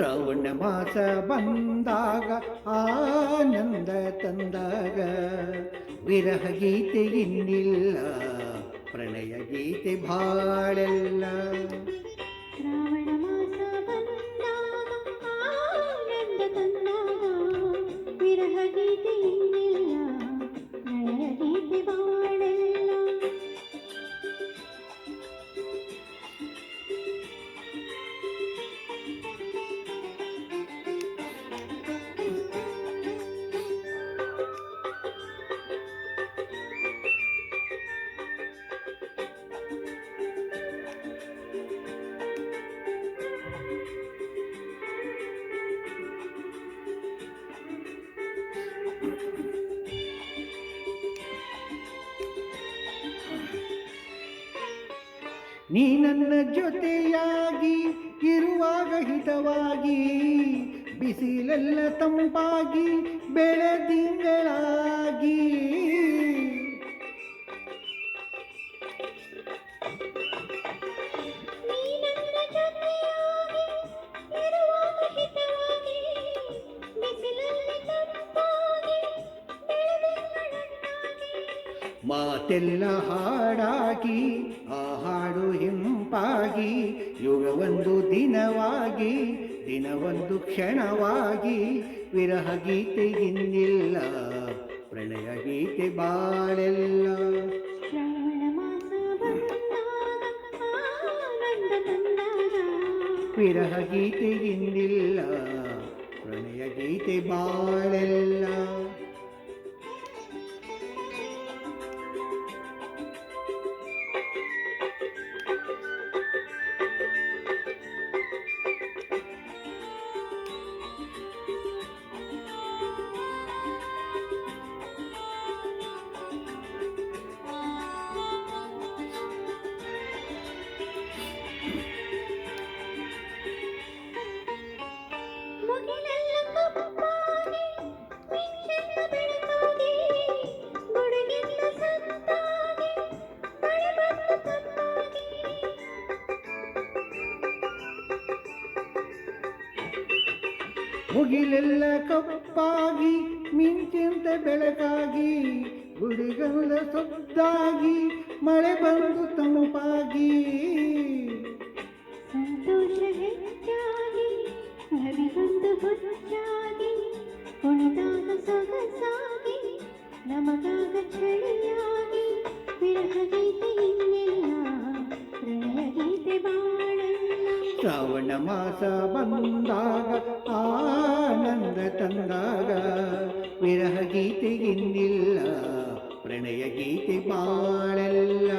ಶ್ರಾವಣ ಮಾಸ ಬಂದಾಗ ಆನಂದ ತಂದಾಗ ವಿರಹ ಗೀತೆ ಇನ್ನಿಲ್ಲ, ಪ್ರಣಯ ಗೀತೆ ಬಾಳೆಲ್ಲ. ಶ್ರಾವಣ ಮಾಸ ಬಂದಾಗ ಆನಂದ ತಂದಾಗ ವಿರಹ ಗೀತೆ ಇನ್ನಿಲ್ಲ, ಪ್ರಣಯ ಗೀತೆ ಬಾಳೆಲ್ಲ. ನೀ ನನ್ನ ಜೊತೆಯಾಗಿ ಇರುವಾಗ ಹಿತವಾಗಿ, ಬಿಸಿಲೆಲ್ಲ ತಂಪಾಗಿ ಬೆಳದಿಂಗಳಾಗಿ. ಮಾತೆಲ್ಲ ಹಾಡಾಗಿ ಆ ಹಾಡು ಹಿಂಪಾಗಿ, ಯುಗವೊಂದು ದಿನವಾಗಿ ದಿನವೊಂದು ಕ್ಷಣವಾಗಿ, ವಿರಹ ಗೀತೆ ಇನ್ನಿಲ್ಲ, ಪ್ರಣಯ ಗೀತೆ ಬಾಳೆಲ್ಲ. ಶ್ರಾವಣ ಮಾಸ ಬಂದಾಗ ಆನಂದ ತಂದಾಗ ವಿರಹ ಗೀತೆ ಇನ್ನಿಲ್ಲ, ಪ್ರಣಯ ಗೀತೆ ಬಾಳೆಲ್ಲ. ಮುಗಿಲೆಲ್ಲ ಕಪ್ಪಾಗಿ ಮಿಂಚಿಂತ ಬೆಳಕಾಗಿ, ಗುಡಿಗಲ್ಲ ಸದ್ದಾಗಿ ಮಳೆ ಬಂದು ತಂಪಾಗಿ. ಸಂತೋಷ ಹೆಚ್ಚಾಗಿ ನದಿಗೊಂದು ಹೊಚ್ಚಾಗಿ, ಕುಣಿದಾಗ ಸೊಗಸಾಗಿ ನಮಗಾಗ ಚಳಿಯಾಗಿ, ವಿರಹ ಗೀತೆ ಇನ್ನಿಲ್ಲ, ಪ್ರಣಯ ಗೀತೆ ಬಾಳೆಲ್ಲ. ಶ್ರಾವಣ ಮಾಸ ಬಂದಾಗ ಆನಂದ ತಂದಾಗ ವಿರಹ ಗೀತೆ ಇನ್ನಿಲ್ಲ, ಪ್ರಣಯ ಗೀತೆ ಬಾಳೆಲ್ಲ.